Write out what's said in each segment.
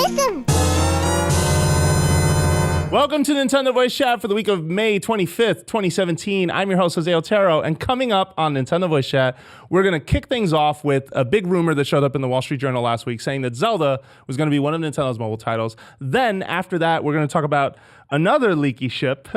listen. Welcome to Nintendo Voice Chat for the week of May 25th, 2017. I'm your host, Jose Otero, and coming up on Nintendo Voice Chat, we're going to kick things off with a big rumor that showed up in the Wall Street Journal last week saying that Zelda was going to be one of Nintendo's mobile titles. Then, after that, we're going to talk about another leaky ship,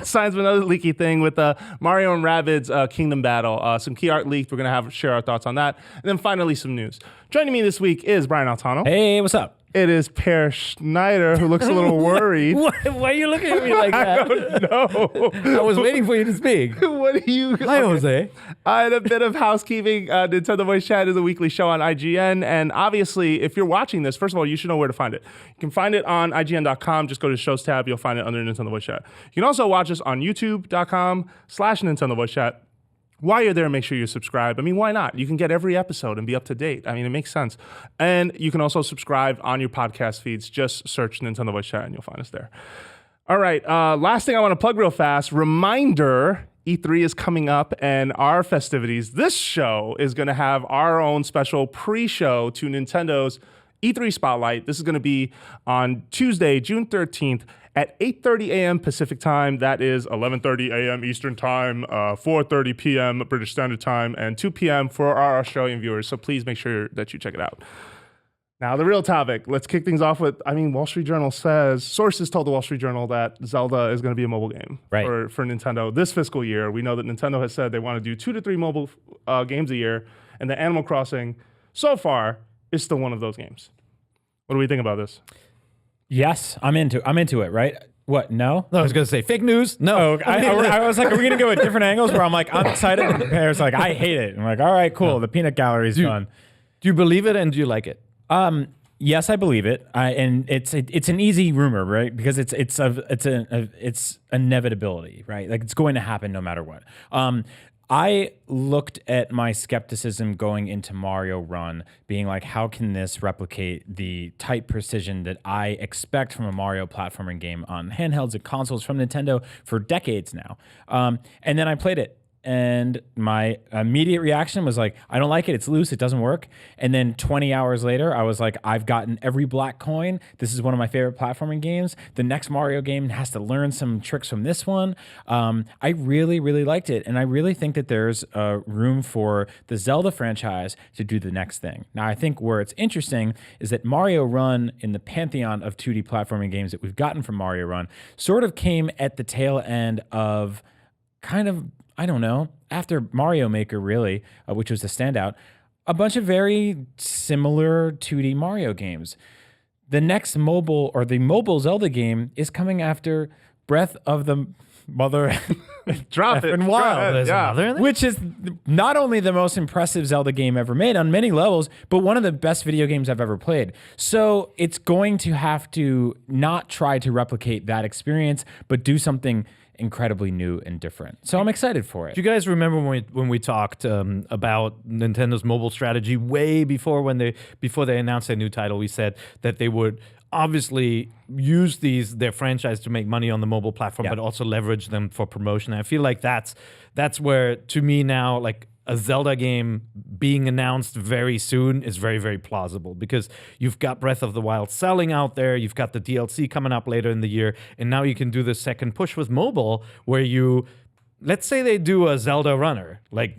signs of another leaky thing with Mario and Rabbids Kingdom Battle. Some key art leaked. We're going to share our thoughts on that. And then finally, some news. Joining me this week is Brian Altano. Hey, what's up? It is Per Schneider, who looks a little worried. Why are you looking at me like that? I don't know. I was waiting for you to speak. What do you... Hi, Jose. I had a bit of housekeeping. Nintendo Voice Chat is a weekly show on IGN. And obviously, if you're watching this, first of all, you should know where to find it. You can find it on IGN.com. Just go to the Shows tab. You'll find it under Nintendo Voice Chat. You can also watch us on YouTube.com/Nintendo Voice Chat. While you're there, make sure you subscribe. I mean, why not? You can get every episode and be up to date. I mean, it makes sense. And you can also subscribe on your podcast feeds. Just search Nintendo Voice Chat and you'll find us there. All right. Last thing I want to plug real fast. Reminder, E3 is coming up and our festivities. This show is going to have our own special pre-show to Nintendo's E3 Spotlight. This is going to be on Tuesday, June 13th. At 8:30 a.m. Pacific time, that is 11:30 a.m. Eastern time, 4:30 p.m. British Standard Time, and 2 p.m. for our Australian viewers. So please make sure that you check it out. Now, the real topic. Let's kick things off with, Wall Street Journal says, sources told the Wall Street Journal that Zelda is going to be a mobile game for Nintendo this fiscal year. We know that Nintendo has said they want to do 2 to 3 mobile games a year, and that Animal Crossing, so far, is still one of those games. What do we think about this? Yes, I'm into it, right? What, no? I was going to say fake news. No. I was like, are we going to go at different angles where I'm like, I'm excited. And Pear's like, I hate it. I'm like, all right, cool. The peanut gallery is fun. Do you believe it and do you like it? Yes, I believe it. And it's an easy rumor, right? Because it's inevitability, right? Like it's going to happen no matter what. I looked at my skepticism going into Mario Run, being like, how can this replicate the tight precision that I expect from a Mario platforming game on handhelds and consoles from Nintendo for decades now? And then I played it. And my immediate reaction was like, I don't like it. It's loose. It doesn't work. And then 20 hours later, I was like, I've gotten every black coin. This is one of my favorite platforming games. The next Mario game has to learn some tricks from this one. I really, really liked it. And I really think that there's room for the Zelda franchise to do the next thing. Now, I think where it's interesting is that Mario Run, in the pantheon of 2D platforming games that we've gotten from Mario Run, sort of came at the tail end of kind of, I don't know, after Mario Maker, really, which was the standout, a bunch of very similar 2D Mario games. The next mobile Zelda game is coming after Breath of the Mother Drop it. Wild, Yeah. Which is not only the most impressive Zelda game ever made on many levels, but one of the best video games I've ever played. So it's going to have to not try to replicate that experience, but do something incredibly new and different. So I'm excited for it. Do you guys remember when we talked about Nintendo's mobile strategy way before before they announced their new title? We said that they would obviously use their franchise to make money on the mobile platform, but also leverage them for promotion. And I feel like that's where, to me now, like a Zelda game being announced very soon is very, very plausible, because you've got Breath of the Wild selling out there, you've got the DLC coming up later in the year, and now you can do the second push with mobile where let's say they do a Zelda runner. Like,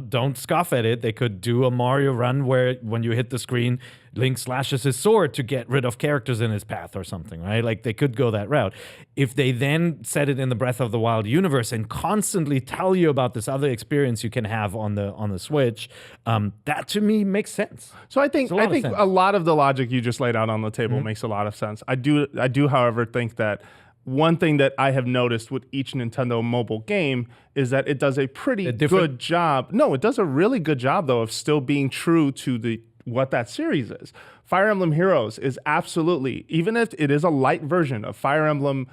don't scoff at it. They could do a Mario run where when you hit the screen, Link slashes his sword to get rid of characters in his path or something, right? Like, they could go that route. If they then set it in the Breath of the Wild universe and constantly tell you about this other experience you can have on the Switch, that to me makes sense. So I think a lot of the logic you just laid out on the table makes a lot of sense. I do, however, think that one thing that I have noticed with each Nintendo mobile game is that it does a pretty good job. No, it does a really good job, though, of still being true to what that series is. Fire Emblem Heroes is absolutely, even if it is a light version of Fire Emblem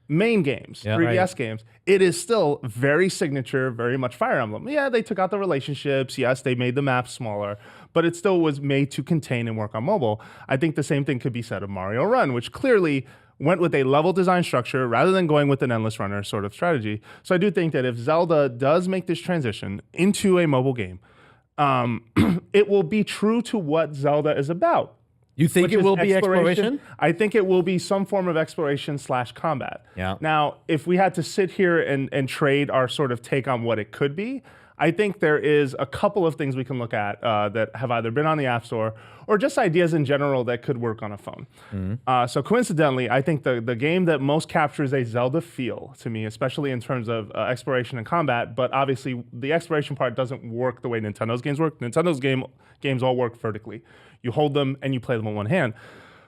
main games, 3DS games, it is still very signature, very much Fire Emblem. Yeah, they took out the relationships. Yes, they made the maps smaller, but it still was made to contain and work on mobile. I think the same thing could be said of Mario Run, which clearly went with a level design structure rather than going with an endless runner sort of strategy. So I do think that if Zelda does make this transition into a mobile game, it will be true to what Zelda is about. You think which it is will be exploration? I think it will be some form of exploration/combat. Yeah. Now, if we had to sit here and trade our sort of take on what it could be, I think there is a couple of things we can look at that have either been on the App Store or just ideas in general that could work on a phone. So coincidentally, I think the game that most captures a Zelda feel to me, especially in terms of exploration and combat, but obviously the exploration part doesn't work the way Nintendo's games work. Nintendo's games all work vertically. You hold them and you play them in one hand.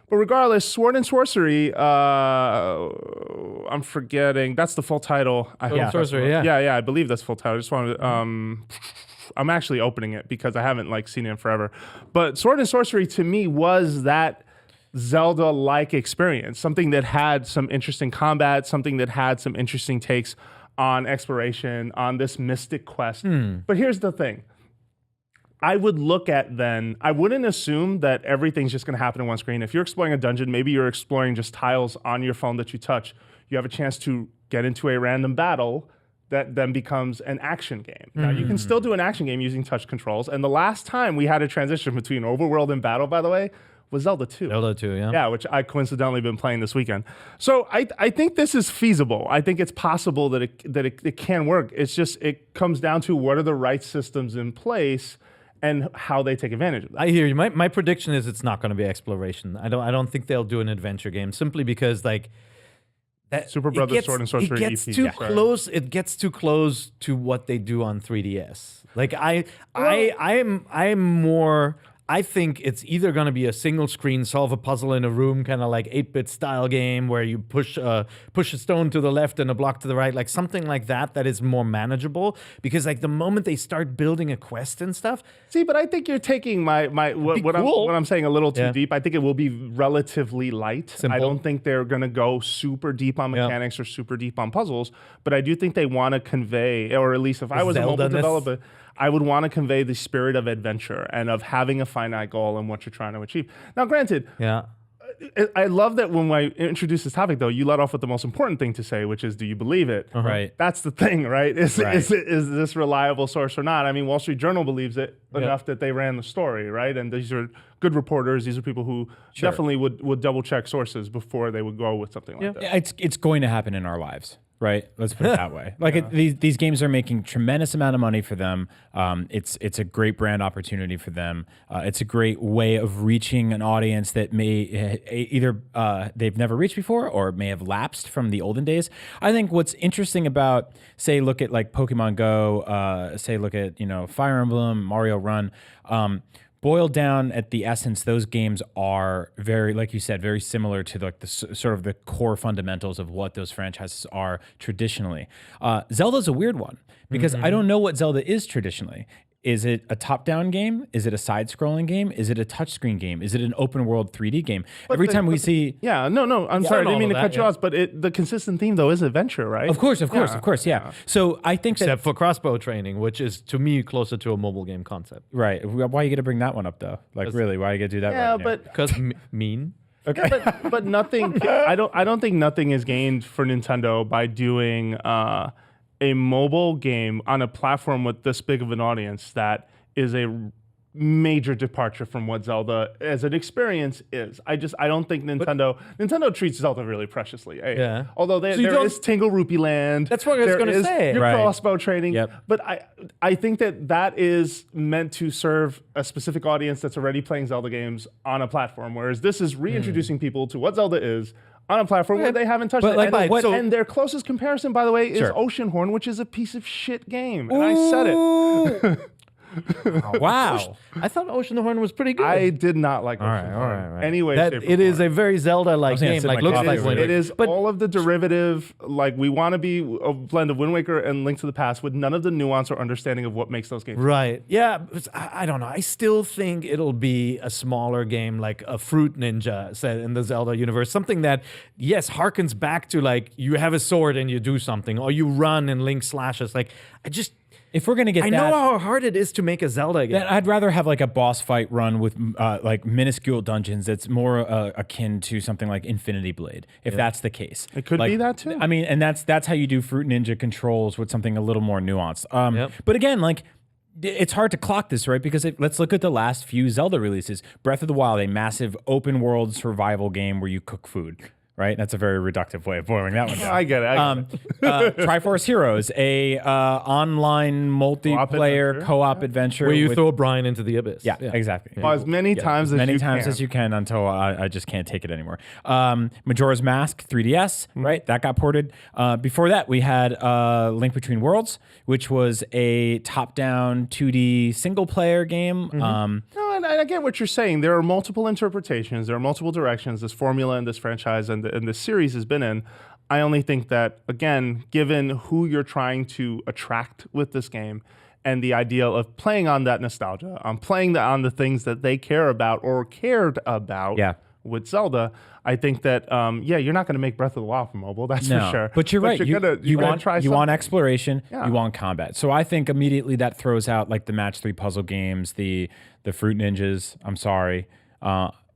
But regardless, Sword and Sorcery, I'm forgetting. That's the full title. Sword and Sorcery, yeah. Yeah, I believe that's the full title. I just wanted to, I'm actually opening it because I haven't seen it in forever. But Sword and Sorcery to me was that Zelda-like experience, something that had some interesting combat, something that had some interesting takes on exploration, on this mystic quest. But here's the thing. I would look at then, I wouldn't assume that everything's just going to happen in one screen. If you're exploring a dungeon, maybe you're exploring just tiles on your phone that you touch. You have a chance to get into a random battle that then becomes an action game. Now, you can still do an action game using touch controls. And the last time we had a transition between overworld and battle, by the way, was Zelda 2. Zelda 2, yeah. Yeah, which I coincidentally been playing this weekend. So I think this is feasible. I think it's possible that it can work. It's just, it comes down to what are the right systems in place and how they take advantage of that. I hear you. My prediction is it's not going to be exploration. I don't think they'll do an adventure game simply because that Super Brothers Sword and Sorcery it gets EP, too sorry. close. It gets too close to what they do on 3DS. I'm more. I think it's either going to be a single screen, solve a puzzle in a room, kind of like 8-bit style game where you push a stone to the left and a block to the right, like something like that is more manageable. Because the moment they start building a quest and stuff. See, but I think you're taking what I'm saying a little too deep. I think it will be relatively light. Simple. I don't think they're going to go super deep on mechanics or super deep on puzzles, but I do think they want to convey, or at least if I was a mobile Zelda-ness. developer, I would want to convey the spirit of adventure and of having a finite goal and what you're trying to achieve. Now, granted, Yeah. I love that when I introduce this topic, though, you let off with the most important thing to say, which is, do you believe it? Right. That's the thing, right? Is Right. is this reliable source or not? I mean, Wall Street Journal believes it enough that they ran the story, right? And these are good reporters. These are people who definitely would double check sources before they would go with something like that. It's going to happen in our lives, right? Let's put it that way. These games are making tremendous amount of money for them. It's a great brand opportunity for them. It's a great way of reaching an audience that may either they've never reached before or may have lapsed from the olden days. I think what's interesting about, say, look at Pokemon Go, say, look at Fire Emblem, Mario Run. Boiled down at the essence, those games are very, like you said, very similar to the sort of the core fundamentals of what those franchises are traditionally. Zelda's a weird one because I don't know what Zelda is traditionally. Is it a top-down game? Is it a side-scrolling game? Is it a touchscreen game? Is it an open-world 3D game? Every time we see... Yeah, no, I'm sorry, I didn't mean to cut you off, but the consistent theme, though, is adventure, right? Of course, yeah. So I think Except for crossbow training, which is, to me, closer to a mobile game concept. Right. Why are you going to bring that one up, though? Really, why are you going to do that? Yeah, right now? but... Because mean. Okay. but nothing... I don't think nothing is gained for Nintendo by doing a mobile game on a platform with this big of an audience that is a major departure from what Zelda as an experience is. I don't think Nintendo treats Zelda really preciously. Yeah. Although there is Tingle Rupee Land. That's what I was going to say. Your Right. crossbow training. Yep. But I think that is meant to serve a specific audience that's already playing Zelda games on a platform, whereas this is reintroducing people to what Zelda is on a platform where they haven't touched it. And their closest comparison, by the way, is Oceanhorn, which is a piece of shit game. And I said it. Wow. I thought Oceanhorn was pretty good. I did not like Oceanhorn. all right. Anyway, It is a very Zelda-like gonna game. sit in my Looks coffee like over Wind there. It is all of the derivative, we want to be a blend of Wind Waker and Link to the Past with none of the nuance or understanding of what makes those games. Right. Yeah. But I don't know. I still think it'll be a smaller game, like a Fruit Ninja set in the Zelda universe. Something that, yes, harkens back to you have a sword and you do something, or you run and Link slashes. If we're gonna get I know how hard it is to make a Zelda game. then I'd rather have a boss fight run with minuscule dungeons that's more akin to something like Infinity Blade, if that's the case. It could be that too. I mean, and that's how you do Fruit Ninja controls with something a little more nuanced. Yep. But again, it's hard to clock this, right? Because let's look at the last few Zelda releases. Breath of the Wild, a massive open world survival game where you cook food. Right, that's a very reductive way of boiling that one down. I get it. Triforce Heroes, a online multiplayer co-op adventure Where you throw Brian into the abyss. Yeah, exactly. Well, as many times as you can until I just can't take it anymore. Majora's Mask 3DS, right? That got ported. Before that, we had Link Between Worlds, which was a top-down 2D single-player game. No, and I get what you're saying. There are multiple interpretations. There are multiple directions this formula and this franchise and this series has been in. I only think that, again, given who you're trying to attract with this game and the ideal of playing on that nostalgia, playing on the things that they care about or cared about with Zelda, I think that, you're not going to make Breath of the Wild for mobile, that's for sure. But you're right. You want exploration, Yeah. you want combat. So I think immediately that throws out like the match 3 puzzle games, the Fruit Ninjas. I'm sorry.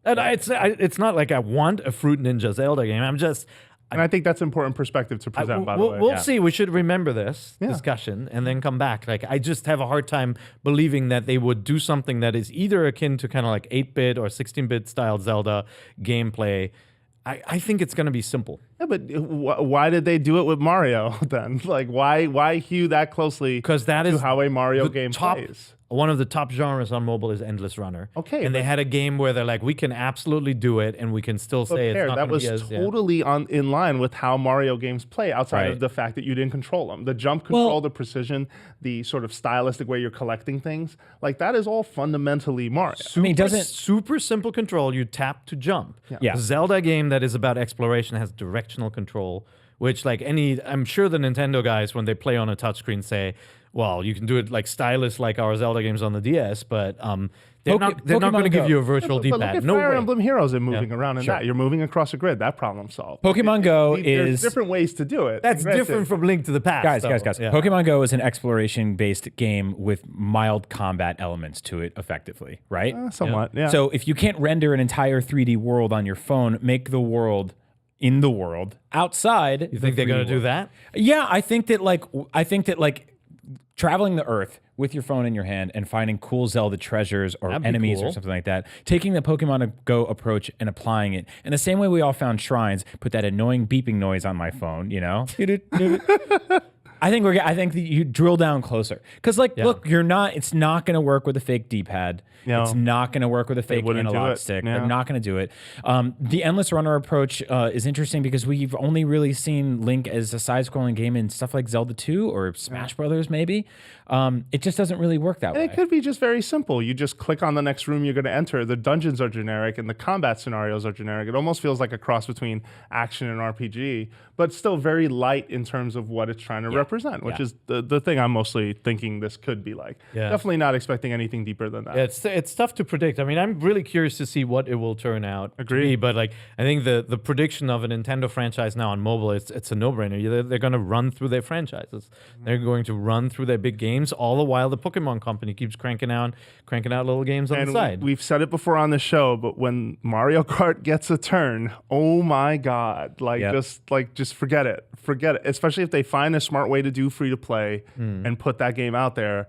And it's not like I want a Fruit Ninja Zelda game. And I think that's important perspective to present, by the way. We'll see. We should remember this discussion and then come back. Like, I just have a hard time believing that they would do something that is either akin to kind of like 8-bit or 16-bit style Zelda gameplay. I think it's going to be simple. Yeah, but why did they do it with Mario then? Like, why hew that closely to how a Mario game plays? One of the top genres on mobile is Endless Runner. Okay, and they had a game where they're like, we can absolutely do it, and we can still say it's not that was totally in line with how Mario games play, outside of the fact that you didn't control them. The jump control, the precision, the sort of stylistic way you're collecting things, like that is all fundamentally Mario. Super simple control. You tap to jump. Yeah. A Zelda game that is about exploration has directional control, which I'm sure the Nintendo guys, when they play on a touchscreen, say, well, you can do it like stylus like our Zelda games on the DS, but they're not going to give you a virtual D-pad. But look at no Fire way. Emblem Heroes and moving around and that. You're moving across a grid. That problem solved. Pokemon Go There's different ways to do it. That's different from Link to the Past. Guys. Yeah. Pokemon Go is an exploration-based game with mild combat elements to it effectively, right? Somewhat, yeah. So if you can't render an entire 3D world on your phone, make the world in the world outside. You think they're going to do that? Yeah, I think that traveling the Earth with your phone in your hand and finding cool Zelda treasures or enemies or something like that, taking the Pokemon Go approach and applying it in the same way we all found shrines, put that annoying beeping noise on my phone, you know? I think that you drill down closer. Because, look, it's not going to work with a fake D-pad. No. It's not going to work with a fake analog stick. Yeah. They're not going to do it. The Endless Runner approach is interesting because we've only really seen Link as a side-scrolling game in stuff like Zelda 2 or Smash Brothers, maybe. It just doesn't really work that way. It could be just very simple. You just click on the next room you're going to enter. The dungeons are generic and the combat scenarios are generic. It almost feels like a cross between action and RPG, but still very light in terms of what it's trying to represent, which is the thing I'm mostly thinking this could be like. Yeah. Definitely not expecting anything deeper than that. It's tough to predict. I mean, I'm really curious to see what it will turn out to be, but like I think the prediction of a Nintendo franchise now on mobile, it's a no-brainer. They're going to run through their franchises. They're going to run through their big games, all the while the Pokemon company keeps cranking out little games on the side. We've said it before on the show, but when Mario Kart gets a turn, oh my God, just forget it. Forget it. Especially if they find a smart way to do free to play and put that game out there.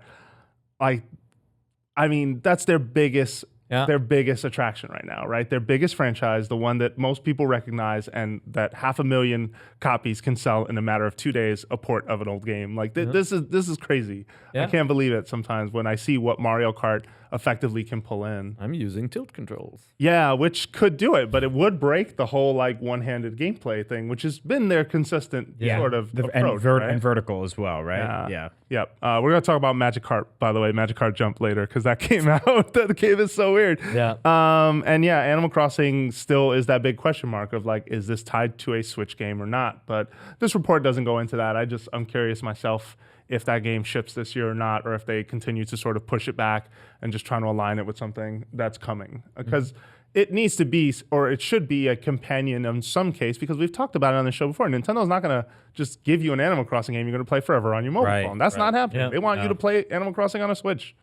I mean, that's their biggest attraction right now, right? Their biggest franchise, the one that most people recognize and that 500,000 copies can sell in a matter of 2 days, a port of an old game. Like this is crazy. Yeah. I can't believe it sometimes when I see what Mario Kart effectively can pull in. I'm using tilt controls. Yeah, which could do it, but it would break the whole like one-handed gameplay thing, which has been their consistent sort of approach, and vertical as well, right? Yeah. Yep. We're gonna talk about Magic Kart, by the way, Magic Kart Jump later, because that came out. That game is so weird. Yeah. Animal Crossing still is that big question mark of like, is this tied to a Switch game or not? But this report doesn't go into that. I'm curious myself if that game ships this year or not, or if they continue to sort of push it back and just trying to align it with something that's coming. Because it needs to be, or it should be, a companion in some case, because we've talked about it on the show before. Nintendo's not going to just give you an Animal Crossing game you're going to play forever on your mobile phone. That's not happening. Yeah. They want you to play Animal Crossing on a Switch.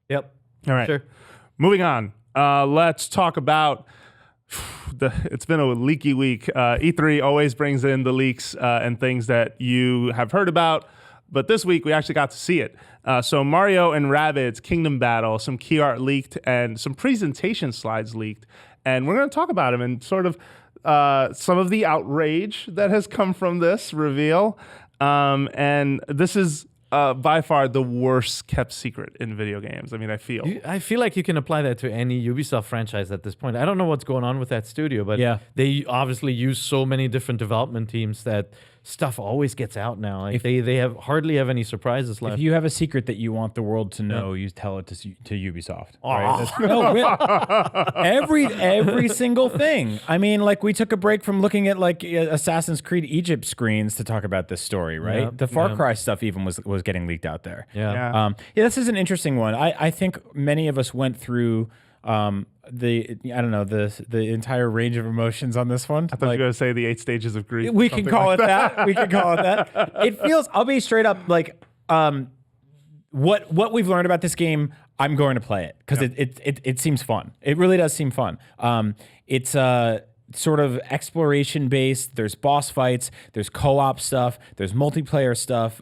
Yep. All right. Sure. Moving on. Let's talk about it's been a leaky week. E3 always brings in the leaks and things that you have heard about. But this week we actually got to see it. So Mario and Rabbids Kingdom Battle, some key art leaked and some presentation slides leaked. And we're going to talk about them and sort of some of the outrage that has come from this reveal. And this is by far the worst kept secret in video games. I mean, I feel like you can apply that to any Ubisoft franchise at this point. I don't know what's going on with that studio, but they obviously use so many different development teams that stuff always gets out now. Like they hardly have any surprises left. If you have a secret that you want the world to know, you tell it to Ubisoft. Oh. Right? Every single thing. I mean, like we took a break from looking at like Assassin's Creed Egypt screens to talk about this story, right? Yeah. The Far Cry stuff even was getting leaked out there. Yeah. This is an interesting one. I think many of us went through the entire range of emotions on this one. I thought you were going to say the 8 stages of grief. We can call it that. We can call it that. It feels, I'll be straight up, like what we've learned about this game, I'm going to play it because it seems fun. It really does seem fun. It's sort of exploration based. There's boss fights. There's co-op stuff. There's multiplayer stuff.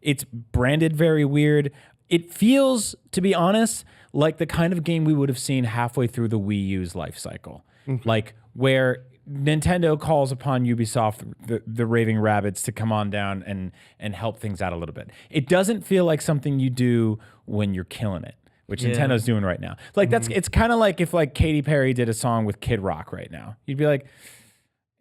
It's branded very weird. It feels, to be honest, like the kind of game we would have seen halfway through the Wii U's life cycle. Like where Nintendo calls upon Ubisoft, the Raving Rabbids, to come on down and help things out a little bit. It doesn't feel like something you do when you're killing it, which Nintendo's doing right now. Like it's kind of like if like Katy Perry did a song with Kid Rock right now. You'd be like,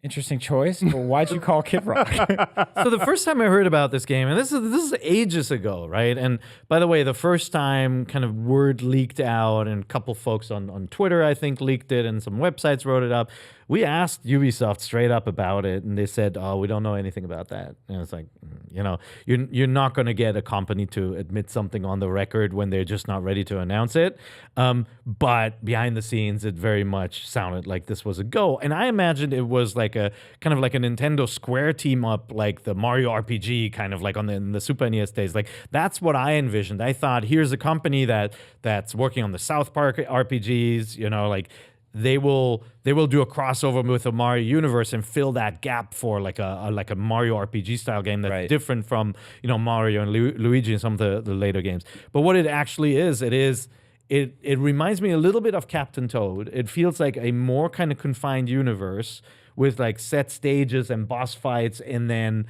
interesting choice, but why'd you call Kid Rock? So the first time I heard about this game, and this is ages ago, right? And by the way, the first time kind of word leaked out, and a couple folks on Twitter, I think, leaked it, and some websites wrote it up. We asked Ubisoft straight up about it, and they said, "Oh, we don't know anything about that." And it's like, you're not going to get a company to admit something on the record when they're just not ready to announce it. But behind the scenes, it very much sounded like this was a go. And I imagined it was like a kind of like a Nintendo Square team up, like the Mario RPG, kind of like in the Super NES days. Like that's what I envisioned. I thought, here's a company that's working on the South Park RPGs. Like. They will do a crossover with the Mario universe and fill that gap for like a Mario RPG style game that's different from Mario and Luigi and some of the later games. But what it actually is, it reminds me a little bit of Captain Toad. It feels like a more kind of confined universe with like set stages and boss fights, and then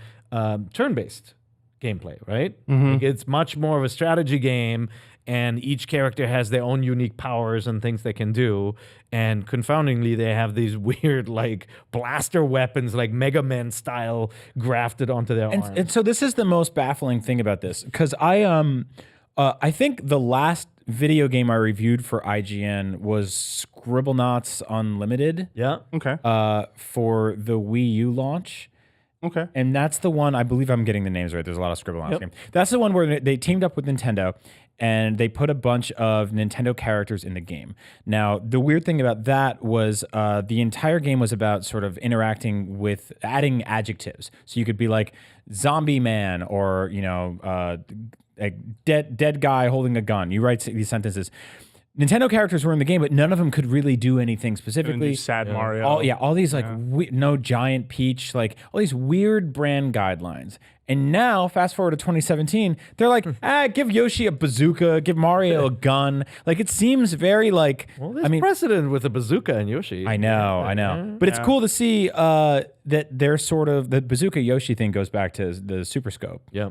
turn-based gameplay. Right? Like it's much more of a strategy game. And each character has their own unique powers and things they can do. And confoundingly, they have these weird, like, blaster weapons, like Mega Man style, grafted onto their arms. And so this is the most baffling thing about this. Because I think the last video game I reviewed for IGN was Scribblenauts Unlimited. Yeah. Okay. For the Wii U launch. Okay. And that's the one, I believe I'm getting the names right. There's a lot of Scribblenauts games. That's the one where they teamed up with Nintendo and they put a bunch of Nintendo characters in the game. Now, the weird thing about that was the entire game was about sort of interacting with adding adjectives. So you could be like zombie man or, a dead guy holding a gun. You write these sentences. Nintendo characters were in the game, but none of them could really do anything specifically. Sad Mario. All these like no Giant Peach, like all these weird brand guidelines. And now, fast forward to 2017, they're like, give Yoshi a bazooka, give Mario a gun. Like it seems very like. Well, there's precedent with a bazooka and Yoshi. I know. But it's cool to see that they're sort of the bazooka Yoshi thing goes back to the Super Scope. Yeah.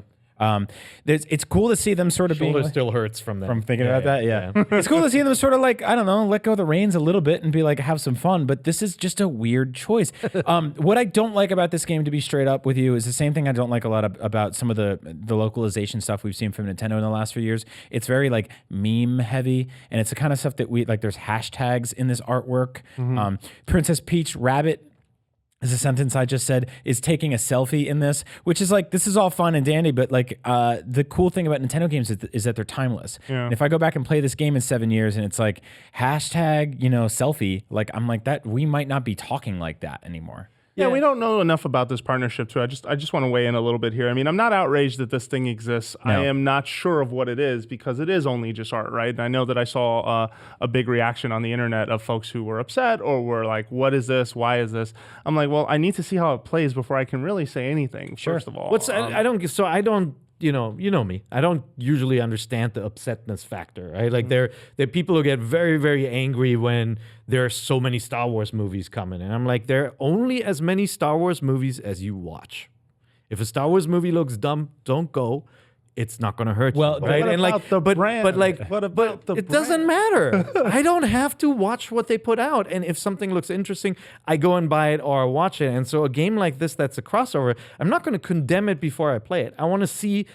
It's cool to see them sort of Shoulder being still hurts from that. From thinking about that, yeah. It's cool to see them sort of like, I don't know, let go of the reins a little bit and be like, have some fun. But this is just a weird choice. What I don't like about this game, to be straight up with you, is the same thing I don't like a lot about some of the localization stuff we've seen from Nintendo in the last few years. It's very like meme heavy, and it's the kind of stuff that we like. There's hashtags in this artwork. Princess Peach Rabbit is a sentence I just said, is taking a selfie in this, which is like, this is all fun and dandy, but like the cool thing about Nintendo games is that they're timeless. Yeah. And if I go back and play this game in 7 years and it's like hashtag, selfie, like I'm like that, we might not be talking like that anymore. Yeah, we don't know enough about this partnership too. I just want to weigh in a little bit here. I mean, I'm not outraged that this thing exists. No. I am not sure of what it is because it is only just art, right? And I know that I saw a big reaction on the internet of folks who were upset or were like, "What is this? Why is this?" I'm like, well, I need to see how it plays before I can really say anything. First of all, I don't you know me. I don't usually understand the upsetness factor, right? Like there are people who get very, very angry when there are so many Star Wars movies coming. And I'm like, there are only as many Star Wars movies as you watch. If a Star Wars movie looks dumb, don't go. It's not going to hurt Well, you, right? what and about like, the but brand? like, What about the it doesn't matter. I don't have to watch what they put out, and if something looks interesting, I go and buy it or watch it. And so, a game like this that's a crossover, I'm not going to condemn it before I play it. I want to see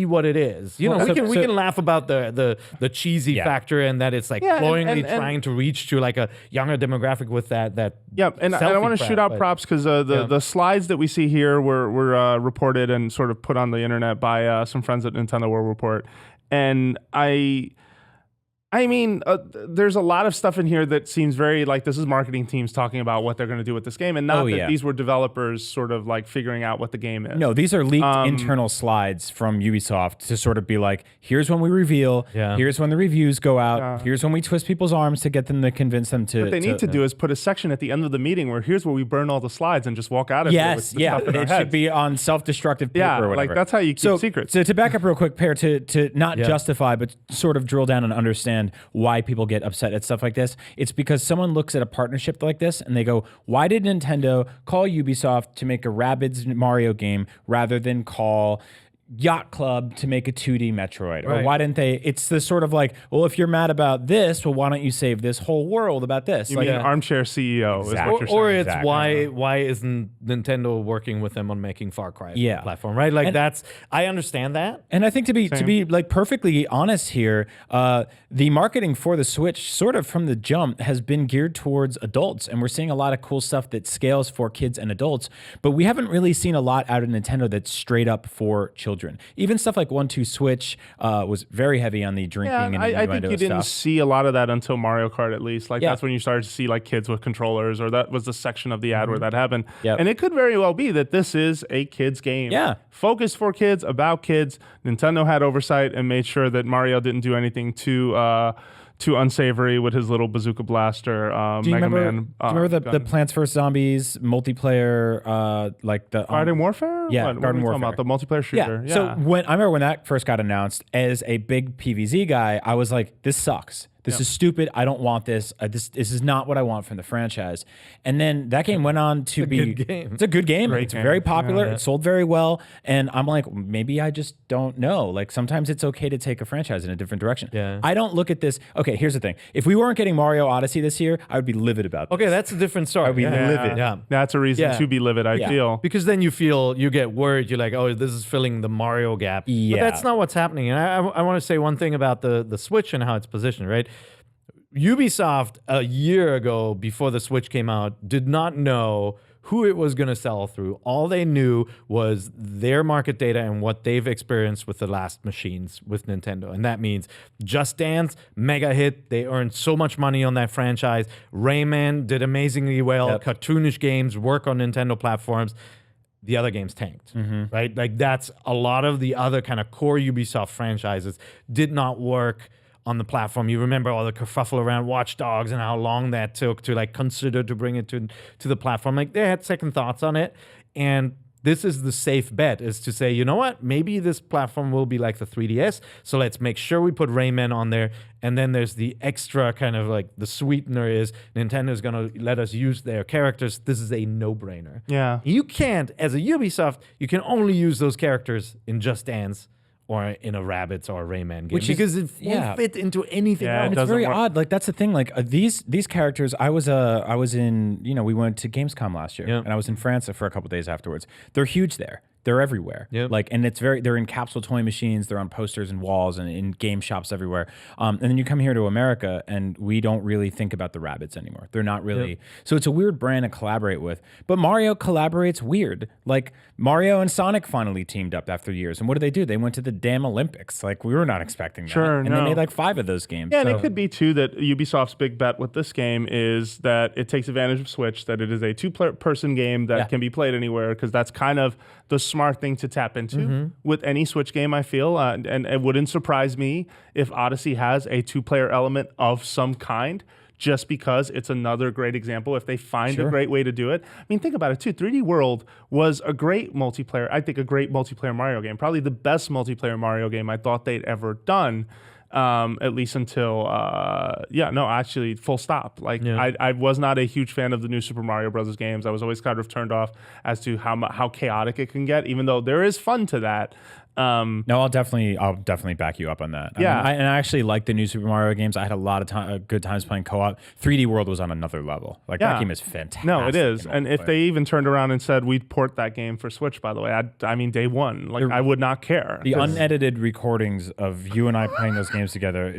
what it is. You know, we can laugh about the cheesy factor and that it's like cloyingly trying to reach to like a younger demographic with that. Yeah, and I want to shoot out props because the slides that we see here were reported and sort of put on the internet by some friends at Nintendo World Report, and I mean, there's a lot of stuff in here that seems very like this is marketing teams talking about what they're going to do with this game, and not that these were developers sort of like figuring out what the game is. No, these are leaked internal slides from Ubisoft to sort of be like, here's when we reveal, here's when the reviews go out, here's when we twist people's arms to get them to convince them to. What they need to do is put a section at the end of the meeting where here's where we burn all the slides and just walk out of it with the stuff in our it heads. should be on self-destructive paper or whatever. Like that's how you keep secrets. So to back up real quick, Per, to not justify, but sort of drill down and understand why people get upset at stuff like this, it's because someone looks at a partnership like this and they go, why did Nintendo call Ubisoft to make a Rabbids Mario game rather than call Yacht Club to make a 2D Metroid? Or why didn't they? It's the sort of like, well, if you're mad about this, well, why don't you save this whole world about this? You mean armchair CEO is what you're saying. Or it's why isn't Nintendo working with them on making Far Cry platform, right? Like I understand that. And I think to be like perfectly honest here, the marketing for the Switch sort of from the jump has been geared towards adults, and we're seeing a lot of cool stuff that scales for kids and adults, but we haven't really seen a lot out of Nintendo that's straight up for children. Even stuff like 1-2 Switch was very heavy on the drinking and I think you didn't see a lot of that until Mario Kart, at least. Like that's when you started to see like kids with controllers, or that was the section of the ad where that happened. And it could very well be that this is a kids game. Focused for kids, about kids. Nintendo had oversight and made sure that Mario didn't do anything too unsavory with his little bazooka blaster. Do you Mega remember, Man. do you remember the Plants vs. Zombies multiplayer, like the Garden Warfare? Yeah, Garden Warfare. About? The multiplayer shooter. Yeah. So I remember when that first got announced, as a big PvZ guy, I was like, this sucks. This is stupid. I don't want this. This is not what I want from the franchise. And then that game went on to be... It's a good game. It's very popular. It sold very well. And I'm like, maybe I just don't know. Like, sometimes it's okay to take a franchise in a different direction. I don't look at this... Okay, here's the thing. If we weren't getting Mario Odyssey this year, I would be livid about this. Okay, that's a different story. I would be livid. That's a reason to be livid, I feel. Because then you get worried. You're like, oh, this is filling the Mario gap. But that's not what's happening. And I want to say one thing about the Switch and how it's positioned, right? Ubisoft, a year ago, before the Switch came out, did not know who it was going to sell through. All they knew was their market data and what they've experienced with the last machines with Nintendo. And that means Just Dance, mega hit. They earned so much money on that franchise. Rayman did amazingly well. Cartoonish games work on Nintendo platforms. The other games tanked, right? Like that's a lot of the other kind of core Ubisoft franchises did not work on the platform. You remember all the kerfuffle around Watch Dogs and how long that took to like consider to bring it to the platform. Like they had second thoughts on it. And this is the safe bet, is to say, you know what? Maybe this platform will be like the 3DS. So let's make sure we put Rayman on there. And then there's the extra kind of like the sweetener is Nintendo's going to let us use their characters. This is a no-brainer. Yeah. You can't, as a Ubisoft, you can only use those characters in Just Dance or in a Rabbids or a Rayman game, because it won't fit into anything else. It's very odd. Like that's the thing. Like these characters, I was in, we went to Gamescom last year, and I was in France for a couple days afterwards. They're huge there. They're everywhere. Like, and they're in capsule toy machines. They're on posters and walls and in game shops everywhere. And then you come here to America and we don't really think about the Rabbids anymore. They're not really. So it's a weird brand to collaborate with. But Mario collaborates weird. Like Mario and Sonic finally teamed up after years. And what did? They went to the damn Olympics. Like we were not expecting that. And they made like 5 of those games. Yeah, and it could be too that Ubisoft's big bet with this game is that it takes advantage of Switch, that it is a 2-person game that can be played anywhere, because that's kind of the smart thing to tap into with any Switch game, I feel. And it wouldn't surprise me if Odyssey has a 2-player element of some kind, just because it's another great example. If they find a great way to do it. I mean, think about it too. 3D World was a great multiplayer, I think a great multiplayer Mario game, probably the best multiplayer Mario game I thought they'd ever done. At least until, actually, full stop. Like, I was not a huge fan of the new Super Mario Brothers games. I was always kind of turned off as to how chaotic it can get, even though there is fun to that. No, I'll definitely back you up on that. Yeah. I actually like the new Super Mario games. I had a lot of good times playing co-op. 3D World was on another level. Like, that game is fantastic. No, it is. And if they even turned around and said, we'd port that game for Switch, by the way, I mean, day one, like, I would not care. The unedited recordings of you and I playing those games together,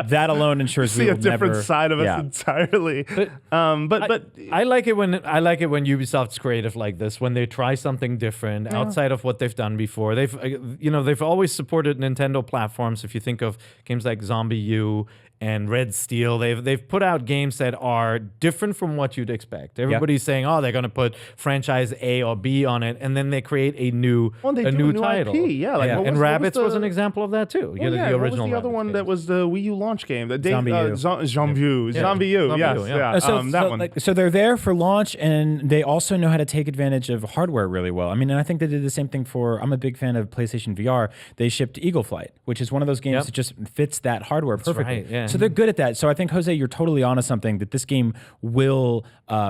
that alone ensures we see will a different never, side of us entirely. But I like it when Ubisoft's creative like this, when they try something different outside of what they've done before. They've always supported Nintendo platforms. If you think of games like Zombie U and Red Steel, they've put out games that are different from what you'd expect. Everybody's saying, oh, they're going to put franchise A or B on it, and then they create a new title. IP, yeah. Like, and Rabbids was an example of that too. Well, the original. What was the other one games. that was the Wii U launch game? Zombie U. Zombie U, yes. That one. So they're there for launch, and they also know how to take advantage of hardware really well. I mean, and I think they did the same thing I'm a big fan of PlayStation VR. They shipped Eagle Flight, which is one of those games that just fits that hardware perfectly. Right, yeah. So they're good at that. So I think, Jose, you're totally onto something, that this game will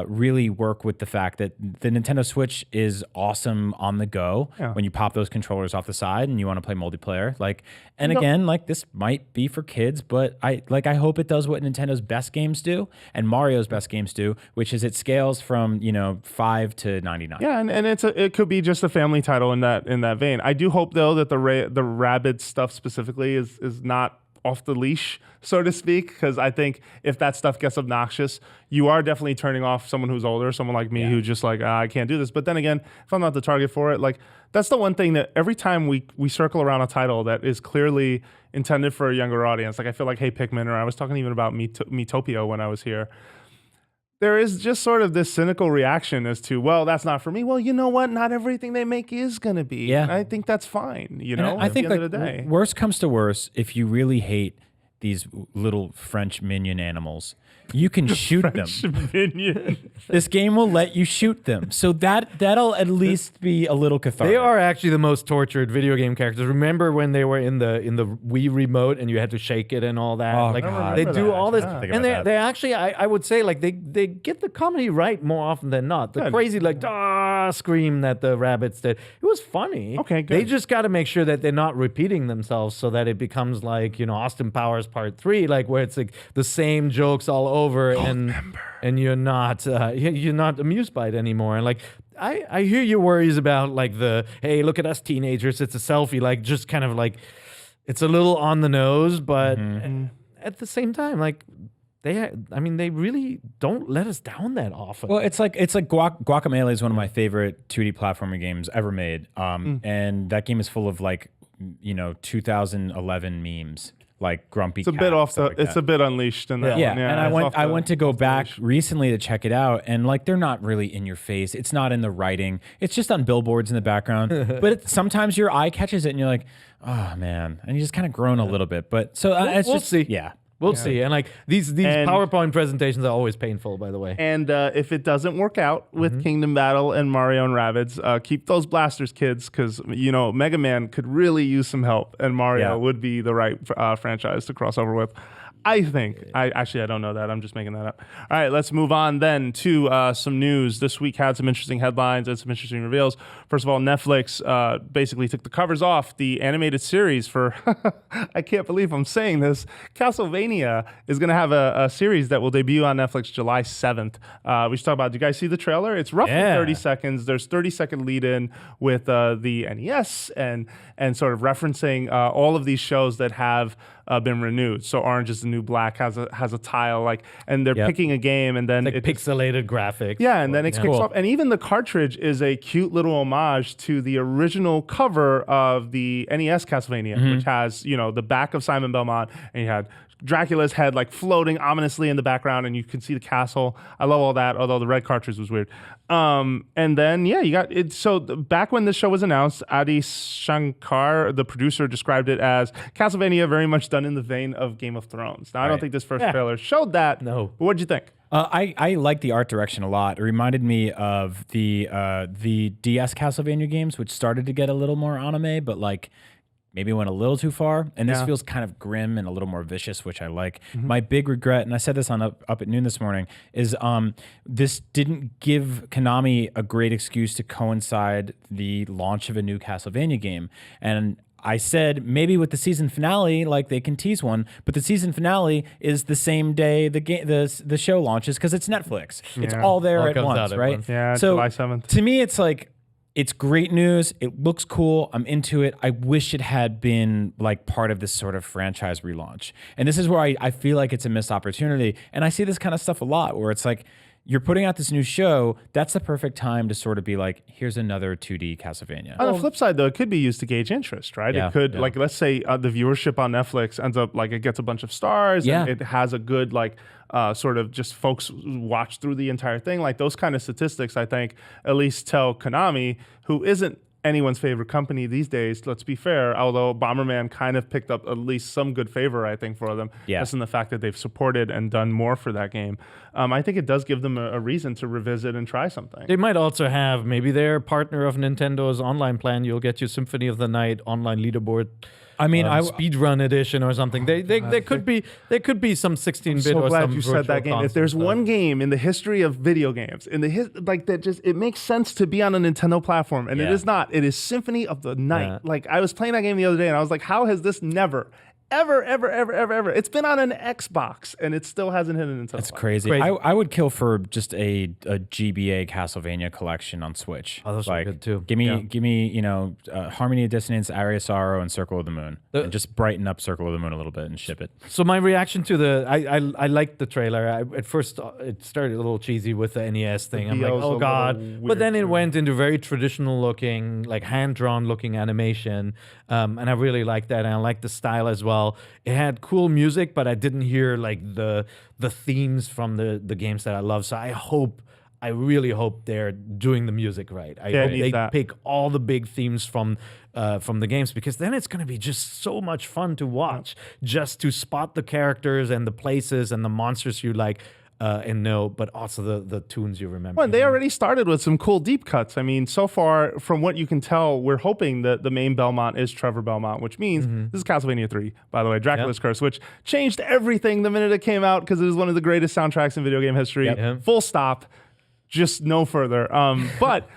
really work with the fact that the Nintendo Switch is awesome on the go when you pop those controllers off the side and you want to play multiplayer. This might be for kids, but I hope it does what Nintendo's best games do and Mario's best games do, which is it scales from 5 to 99. Yeah, and it could be just a family title in that vein. I do hope though that the Rabbids stuff specifically is not off the leash, so to speak, because I think if that stuff gets obnoxious, you are definitely turning off someone who's older, someone like me who just like, I can't do this. But then again, if I'm not the target for it, like, that's the one thing that every time we circle around a title that is clearly intended for a younger audience, like I feel like Hey Pikmin, or I was talking even about Miitopia when I was here, there is just sort of this cynical reaction as to, well, that's not for me. Well, you know what? Not everything they make is going to be. Yeah. And I think that's fine, I think at the end of the day. Worst comes to worst, if you really hate these little French minion animals, you can shoot them. Minion. This game will let you shoot them. So that'll at least be a little cathartic. They are actually the most tortured video game characters. Remember when they were in the Wii remote and you had to shake it and all that? Oh, like God. they do all this, Yeah. and they actually, I would say, like they get the comedy right more often than not. The crazy scream that the Rabbids did, it was funny. Okay, good. They just got to make sure that they're not repeating themselves so that it becomes like Austin Powers Part 3, like where it's like the same jokes all over and you're not amused by it anymore. And like I hear your worries about like the, hey, look at us teenagers, it's a selfie, like just kind of like it's a little on the nose, but at the same time, like they really don't let us down that often. Well, it's like Guacamelee is one of my favorite 2D platformer games ever made, and that game is full of 2011 memes. Like grumpy. It's a bit off the. It's a bit unleashed in that one. Yeah, and I went to go back recently to check it out, and like they're not really in your face. It's not in the writing. It's just on billboards in the background. But sometimes your eye catches it, and you're like, oh man, and you just kind of groan a little bit. But so we'll see. Yeah. We'll see. And like these PowerPoint presentations are always painful, by the way. And if it doesn't work out with Kingdom Battle and Mario and Rabbids, keep those blasters, kids, because Mega Man could really use some help, and Mario would be the right franchise to cross over with. I think. I don't know that. I'm just making that up. All right, let's move on then to some news. This week had some interesting headlines and some interesting reveals. First of all, Netflix basically took the covers off the animated series for, I can't believe I'm saying this, Castlevania is going to have a series that will debut on Netflix July 7th. We should talk about, do you guys see the trailer? It's roughly 30 seconds. There's 30-second lead-in with the NES and sort of referencing all of these shows that have been renewed. So Orange is the New Black has a tile, like, and they're picking a game, and then like pixelated graphics. Yeah, and then it kicks off. And even the cartridge is a cute little homage to the original cover of the NES Castlevania, which has the back of Simon Belmont, and you had Dracula's head like floating ominously in the background, and you can see the castle. I love all that, although the red cartridge was weird. And then you got it. So back when this show was announced, Adi Shankar, the producer, described it as Castlevania very much done in the vein of Game of Thrones. Now I don't think this first trailer showed that. No. But what'd you think? I like the art direction a lot. It reminded me of the DS Castlevania games, which started to get a little more anime, but like maybe went a little too far. And this feels kind of grim and a little more vicious, which I like. My big regret, and I said this on Up at Noon this morning, is this didn't give Konami a great excuse to coincide the launch of a new Castlevania game. And I said maybe with the season finale, like they can tease one, but the season finale is the same day the show launches because it's Netflix. It's all there at once, right? Yeah, so July 7th. To me, it's like it's great news. It looks cool. I'm into it. I wish it had been like part of this sort of franchise relaunch. And this is where I feel like it's a missed opportunity. And I see this kind of stuff a lot where it's like, you're putting out this new show, that's the perfect time to sort of be like, here's another 2D Castlevania. On the flip side, though, it could be used to gauge interest, right? Yeah, it could, yeah. like, let's say the viewership on Netflix ends up, like, it gets a bunch of stars, and it has a good, like, sort of just folks watch through the entire thing. Like, those kind of statistics, I think, at least tell Konami, who isn't anyone's favorite company these days, let's be fair, although Bomberman kind of picked up at least some good favor, I think, for them. Just in the fact that they've supported and done more for that game. I think it does give them a reason to revisit and try something. They might also have, maybe their partner of Nintendo's online plan, you'll get your Symphony of the Night online leaderboard. I mean, speedrun edition or something. They could be some 16-bit so or glad some you said that game. If there's one game in the history of video games, like that, just it makes sense to be on a Nintendo platform, and it is not. It is Symphony of the Night. Yeah. Like I was playing that game the other day, and I was like, how has this never? Ever. It's been on an Xbox, and it still hasn't hit a Nintendo. That's platform. crazy. I would kill for just a GBA Castlevania collection on Switch. Oh, those are good too. Give me, Harmony of Dissonance, Aria of Sorrow, and Circle of the Moon, and just brighten up Circle of the Moon a little bit and ship it. So my reaction to I liked the trailer. At first, it started a little cheesy with the NES thing. I'm like, oh god, but then it went into very traditional looking, like hand drawn looking animation, and I really liked that. And I liked the style as well. It had cool music, but I didn't hear like the themes from the games that I love. So I really hope they're doing the music right. I hope they pick all the big themes from the games, because then it's going to be just so much fun to watch, just to spot the characters and the places and the monsters you like. And know, but also the tunes you remember. Well, they already started with some cool deep cuts. I mean, so far, from what you can tell, we're hoping that the main Belmont is Trevor Belmont, which means this is Castlevania 3, by the way, Dracula's Curse, which changed everything the minute it came out because it is one of the greatest soundtracks in video game history. Full stop. Just no further. But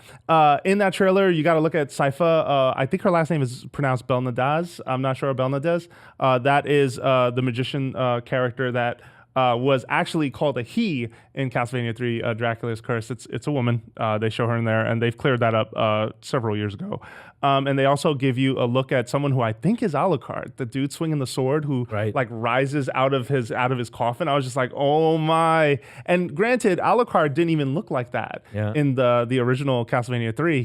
in that trailer, you got to look at Sypha. I think her last name is pronounced Belnadaz. I'm not sure, Belnadez. That is the magician character that was actually called a he in Castlevania 3, Dracula's Curse. It's a woman. They show her in there, and they've cleared that up several years ago. And they also give you a look at someone who I think is Alucard, the dude swinging the sword who like rises out of his coffin. I was just like, oh my! And granted, Alucard didn't even look like that in the original Castlevania 3.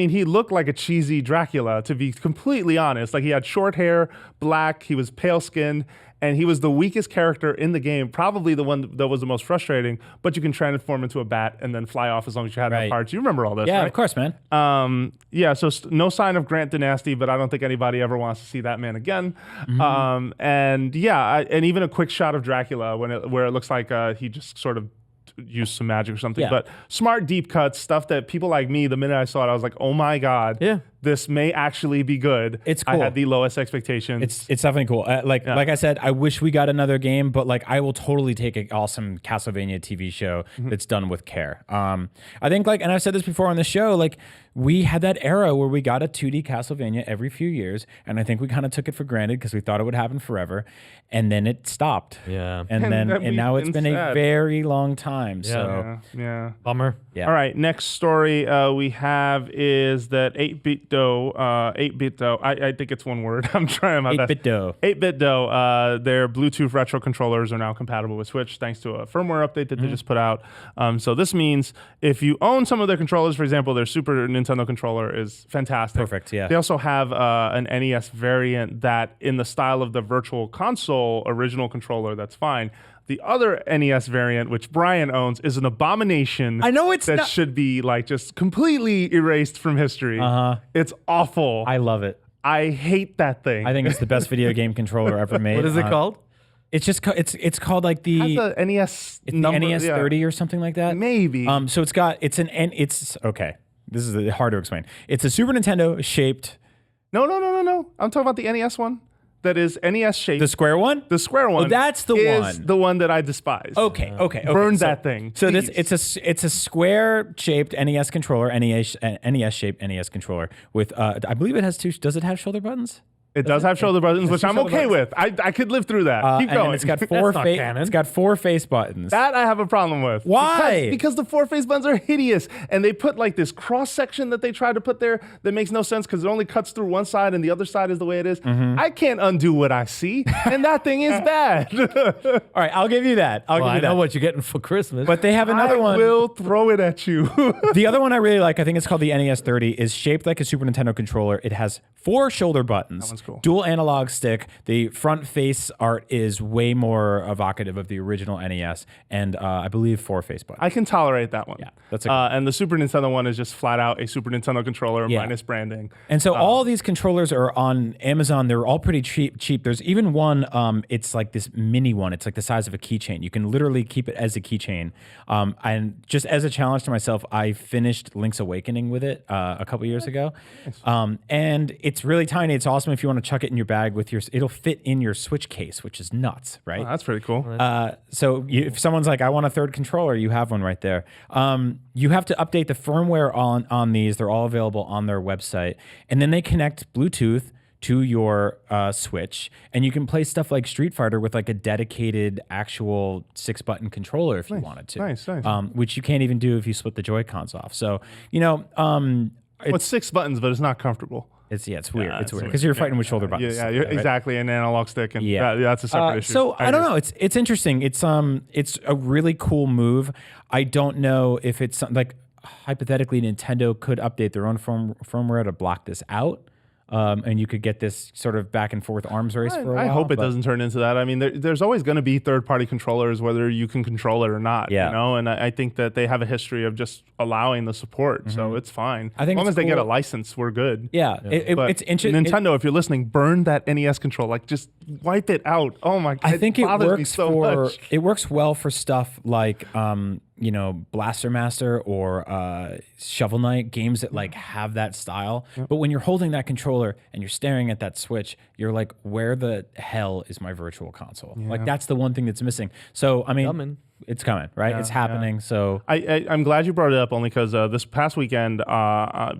He looked like a cheesy Dracula, to be completely honest. Like, he had short hair, black, he was pale-skinned, and he was the weakest character in the game, probably the one that was the most frustrating, but you can transform into a bat and then fly off as long as you had enough parts. You remember all this, right? Yeah, of course, man. So no sign of Grant Dynasty, but I don't think anybody ever wants to see that man again. And even a quick shot of Dracula where it looks like he just sort of use some magic or something, but smart deep cuts, stuff that people like me, the minute I saw it, I was like, oh my god, this may actually be good. It's cool. I had the lowest expectations. It's definitely cool. Like I said, I wish we got another game, but like I will totally take an awesome Castlevania TV show that's done with care. I think and I've said this before on the show, like we had that era where we got a 2D Castlevania every few years, and I think we kind of took it for granted because we thought it would happen forever, and then it stopped. Yeah. And now it's been a very long time time. So Yeah. Bummer. yeah. All right, next story we have is that 8-bit dough, I think it's one word. I'm trying my best. 8-bit dough. 8-bit dough, their Bluetooth retro controllers are now compatible with Switch thanks to a firmware update that they just put out. So this means if you own some of their controllers, for example, their Super Nintendo controller is fantastic. Perfect, yeah. They also have an NES variant that in the style of the Virtual Console original controller, that's fine. The other NES variant, which Brian owns, is an abomination. I know it's that not- should be like just completely erased from history. It's awful. I love it. I hate that thing. I think it's the best video game controller ever made. What is it called? It's just it's called like the Has the NES it's number, the NES yeah. 30 or something like that. Maybe. So it's okay. This is hard to explain. It's a Super Nintendo shaped No. I'm talking about the NES one that is NES shaped. the square one. The square one. that's the is one. the one that I despise. Okay. Burn So- that thing. So please. it's a square shaped NES controller, NES shaped NES controller with I believe it has two. Does it have shoulder buttons? It does have shoulder buttons, which two I'm shoulder okay buttons. with. I could live through that. Keep And then going. it's got four not face. canon. It's got four face buttons. That I have a problem with. Why? Because the four face buttons are hideous, and they put like this cross section that they try to put there that makes no sense because it only cuts through one side and the other side is the way it is. Mm-hmm. I can't undo what I see, and that thing is bad. All right, I'll give you that. I'll Well, give I you that. know what you're getting for Christmas. But they have another I one. will throw it at you. The other one I really like, I think it's called the NES 30, is shaped like a Super Nintendo controller. It has 4 shoulder buttons, one's cool. dual analog stick. The front face art is way more evocative of the original NES, and I believe 4 face buttons. I can tolerate that one. Yeah, that's a good and the Super Nintendo one is just flat out a Super Nintendo controller minus branding. And so all these controllers are on Amazon. They're all pretty cheap. There's even one, it's like this mini one. It's like the size of a keychain. You can literally keep it as a keychain. And just as a challenge to myself, I finished Link's Awakening with it a couple years ago. And it's really tiny. It's awesome if you want to chuck it in your bag with your, it'll fit in your Switch case, which is nuts, right? Oh, that's pretty cool. So if someone's like, I want a third controller, you have one right there. You have to update the firmware on these. They're all available on their website. And then they connect Bluetooth to your Switch. And you can play stuff like Street Fighter with like a dedicated actual 6-button controller if you wanted to. Nice. Which you can't even do if you split the Joy-Cons off. So, Well, it's 6 buttons, but it's not comfortable. it's weird. Yeah, it's weird because you're fighting with shoulder buttons. Yeah, right? exactly. An analog stick, and Yeah. that's a separate issue. So I don't agree. know. It's interesting. It's a really cool move. I don't know if it's like hypothetically Nintendo could update their own firmware to block this out. And you could get this sort of back and forth arms race for a while. I hope it but- doesn't turn into that. I mean, there's always going to be third-party controllers, whether you can control it or not. Yeah. You know, and I think that they have a history of just allowing the support, so it's fine. I think as long it's as they get a cool. license, we're good. Yeah, But it's interesting. Nintendo, if you're listening, burn that NES control. Like, just wipe it out. Oh my god! I think it bothers me works so for much. it works well for stuff like Blaster Master or Shovel Knight, games that like have that style. But when you're holding that controller and you're staring at that Switch, you're like, where the hell is my Virtual Console? Like that's the one thing that's missing. So I mean, Coming. it's coming, right? It's happening. So I'm glad you brought it up only because this past weekend,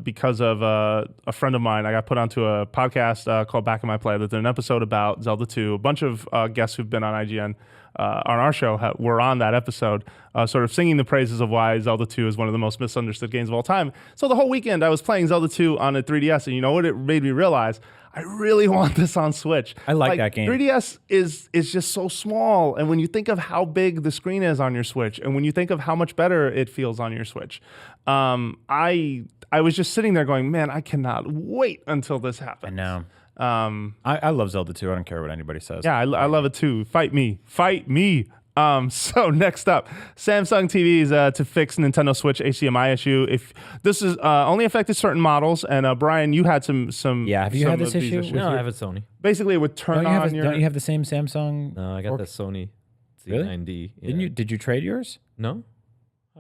because of a friend of mine, I got put onto a podcast called Back in My Play. That did an episode about Zelda 2. A bunch of guests who've been on IGN on our show were on that episode, sort of singing the praises of why Zelda 2 is one of the most misunderstood games of all time. So the whole weekend I was playing Zelda 2 on a 3DS, and you know what it made me realize? I really want this on Switch. I like that game. 3DS is just so small, and when you think of how big the screen is on your Switch, and when you think of how much better it feels on your Switch, I was just sitting there going, man, I cannot wait until this happens. I know. I love Zelda 2. I don't care what anybody says. Yeah, I love it too. Fight me. So next up, Samsung TVs to fix Nintendo Switch HDMI issue. If this is only affected certain models, and Brian, you had some. Yeah, have you some had this of these issue? issues. No, I have a Sony. Basically, it would turn on your. Don't you have the same Samsung? No, I got the Sony Really? Z9D. Yeah. Did you trade yours? No.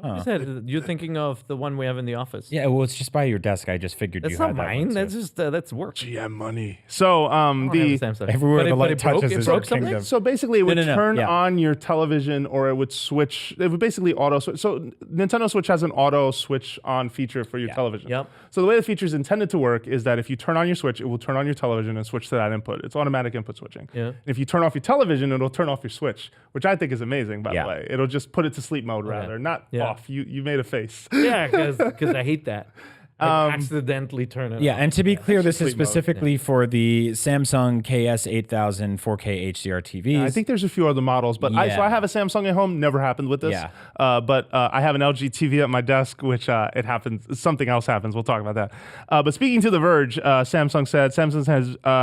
You said you're thinking of the one we have in the office. Yeah, well, it's just by your desk. I just figured That's you not had that mine. one, That's too. just that's work. GM money. So I don't have the the Samsung. Everywhere the light it broke, touches it is broke your something. kingdom. So basically, it would no, turn yeah. on your television, or it would switch. It would basically auto switch. So Nintendo Switch has an auto switch on feature for your television. Yep. So the way the feature is intended to work is that if you turn on your Switch, it will turn on your television and switch to that input. It's automatic input switching. Yeah. And if you turn off your television, it'll turn off your Switch, which I think is amazing. By Yeah. the way, it'll just put it to sleep mode rather, not Yeah. off. You made a face. Yeah, because I hate that. I accidentally turn it. Yeah, off. and to be clear, this is sleep mode. specifically for the Samsung KS8000 4K HDR TVs. I think there's a few other models, but I Yeah. have a Samsung at home. Never happened with this. Yeah. But I have an LG TV at my desk, which it happens. Something else happens. We'll talk about that. But speaking to The Verge, Samsung said Samsung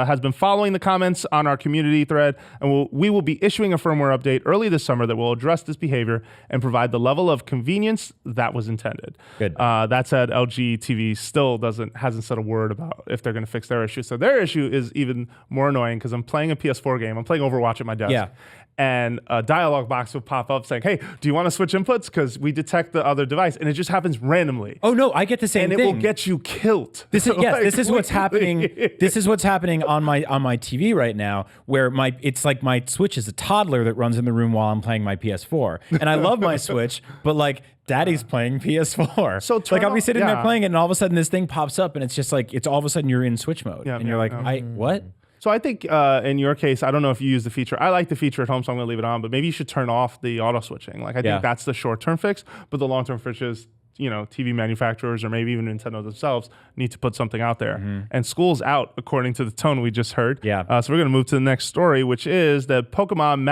has been following the comments on our community thread, and we will be issuing a firmware update early this summer that will address this behavior and provide the level of convenience that was intended. Good. That said, LG TV still hasn't said a word about if they're going to fix their issue. So their issue is even more annoying because I'm playing a PS4 game. I'm playing Overwatch at my desk. Yeah. And a dialog box will pop up saying, "Hey, do you want to switch inputs? Because we detect the other device," and it just happens randomly. Oh no, I get the same and thing. it will get you killed. This is Like, this is what's quickly. happening. This is what's happening on my TV right now, where it's like my Switch is a toddler that runs in the room while I'm playing my PS4, and I love my Switch, but like Daddy's playing PS4. So like I'll be turn sitting on- there yeah. playing it, and all of a sudden this thing pops up, and it's just like it's all of a sudden you're in Switch mode, Yeah, and you're like, what? So I think in your case, I don't know if you use the feature. I like the feature at home, so I'm going to leave it on. But maybe you should turn off the auto switching. Like I Yeah. think that's the short-term fix. But the long-term fix is, TV manufacturers or maybe even Nintendo themselves need to put something out there. And school's out, according to the tone we just heard. Yeah. So we're going to move to the next story, which is that Pokemon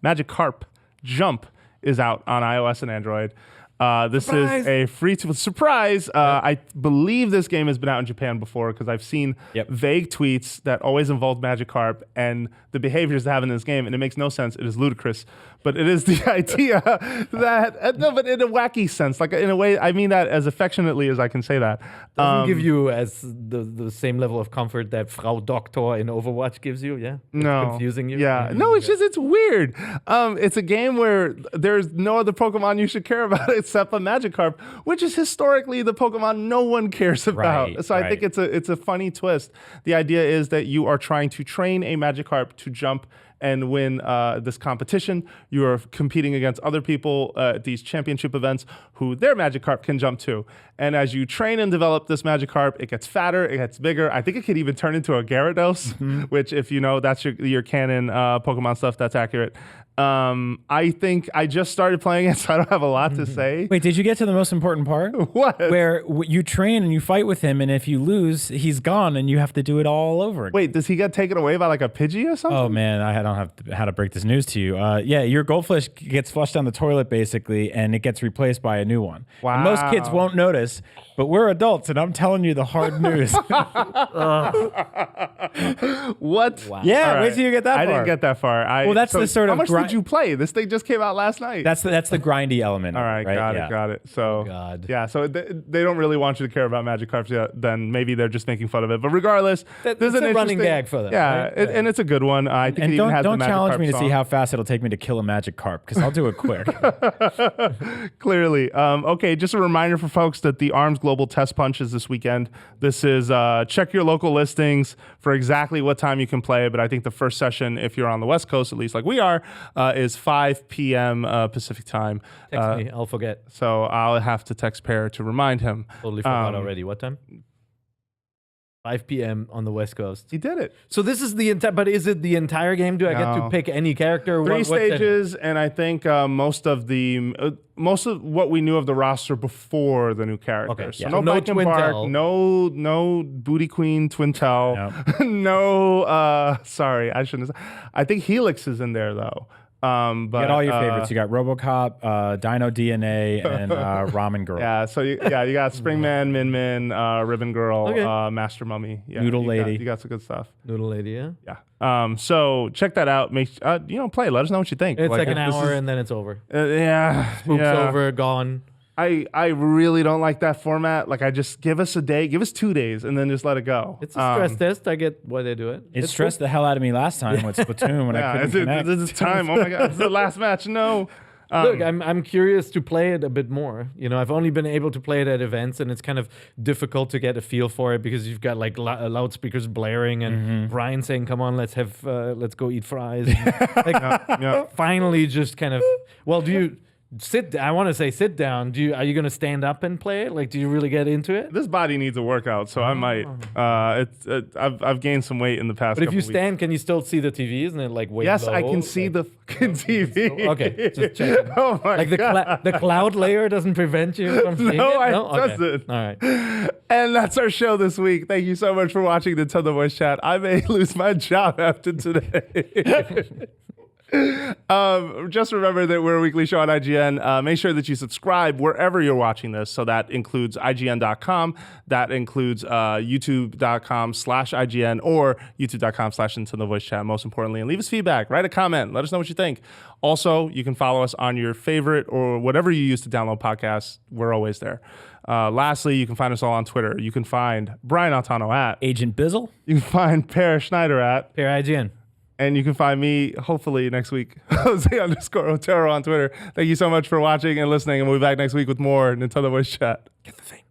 Magikarp Jump is out on iOS and Android. This Surprise! is a surprise. I believe this game has been out in Japan before because I've seen vague tweets that always involve Magikarp and the behaviors they have in this game, and it makes no sense. It is ludicrous, but it is the idea that no, but in a wacky sense, like in a way, I mean that as affectionately as I can say that. Doesn't give you as the same level of comfort that Frau Doktor in Overwatch gives you. Yeah. It's No, confusing you. Yeah, no, it's just it's weird. It's a game where there's no other Pokemon you should care about except a Magikarp, which is historically the Pokemon no one cares about. Right, So I think it's a funny twist. The idea is that you are trying to train a Magikarp to jump and win this competition. You are competing against other people at these championship events who their Magikarp can jump to. And as you train and develop this Magikarp, it gets fatter, it gets bigger. I think it could even turn into a Gyarados, which if you know that's your canon Pokemon stuff, that's accurate. I think I just started playing it, so I don't have a lot to say. Wait, did you get to the most important part? What? Where you train and you fight with him, and if you lose, he's gone, and you have to do it all over again. Wait, does he get taken away by like a Pidgey or something? Oh man, I don't have how to break this news to you. Yeah, your goldfish gets flushed down the toilet basically, and it gets replaced by a new one. Wow. And most kids won't notice, but we're adults, and I'm telling you the hard news. What? Wow. Yeah, All wait right. till you get that far. I didn't get that far. Well, that's the sort How of much gri- did you play? This thing just came out last night. That's the grindy element. All right, got it. So, God. yeah, so they don't really want you to care about Magikarps yet. Then maybe they're just making fun of it. But regardless, That's there's an a running interesting- gag for them, Yeah, right? and it's a good one. I think And it even don't has don't the challenge Magikarp me to see song. how fast it'll take me to kill a magic carp, because I'll do it quick. Clearly. Okay, just a reminder for folks that the ARMS Global Test Punch is this weekend. This is check your local listings for exactly what time you can play. But I think the first session, if you're on the West Coast, at least like we are, is 5 p.m. Pacific time. Text me. I'll forget. So I'll have to text Pear to remind him. Totally forgot already. What time? 5 p.m. on the West Coast. He did it. So this is the entire, but is it the entire game? Do I get to No. pick any character? Three What's that? stages, and I think most of what we knew of the roster before the new characters. Okay, So yeah. no So no Bike and Bark, Twintel. no Booty Queen Twintel, no. Sorry, I shouldn't. I think Helix is in there though. But You got all your favorites. You got RoboCop, Dino DNA, and Ramen Girl. Yeah, so you got Springman, Min Min, Ribbon Girl, Okay. Master Mummy, Noodle Lady. You got some good stuff. Noodle Lady, yeah? Yeah. So check that out. Make play. Let us know what you think. It's like an this hour is- and then it's over. yeah. Spook's yeah. over, gone. I really don't like that format. Like, I just give us a day, give us 2 days, and then just let it go. It's a stress test. I get why they do it. It It's stressed the hell out of me last time with Splatoon when I couldn't connect. It's time. Oh my god, it's the last match. No. Look, I'm curious to play it a bit more. You know, I've only been able to play it at events, and it's kind of difficult to get a feel for it because you've got like loudspeakers blaring and Brian saying, "Come on, let's go eat fries." Finally, just kind of. Well, do you sit? I want to say sit down. Are you going to stand up and play it? Like, do you really get into it? This body needs a workout, so I might. I've gained some weight in the past. But if you weeks. stand, can you still see the TV? Isn't it like way Yes, low? I can see the fucking TV. Okay, just checking. Oh my like God. the cloud layer doesn't prevent you from seeing it? It Okay. doesn't. All right. And that's our show this week. Thank you so much for watching Nintendo Voice Chat. I may lose my job after today. Just remember that we're a weekly show on IGN. Make sure that you subscribe wherever you're watching this. So that includes IGN.com. That includes YouTube.com/IGN or YouTube.com/Nintendo Voice Chat, most importantly. And leave us feedback. Write a comment. Let us know what you think. Also, you can follow us on your favorite or whatever you use to download podcasts. We're always there. Lastly, you can find us all on Twitter. You can find Brian Altano at Agent Bizzle. You can find Per Schneider at Here, IGN. And you can find me, hopefully, next week, Jose_Otero on Twitter. Thank you so much for watching and listening, and we'll be back next week with more Nintendo Voice Chat. Get the thing.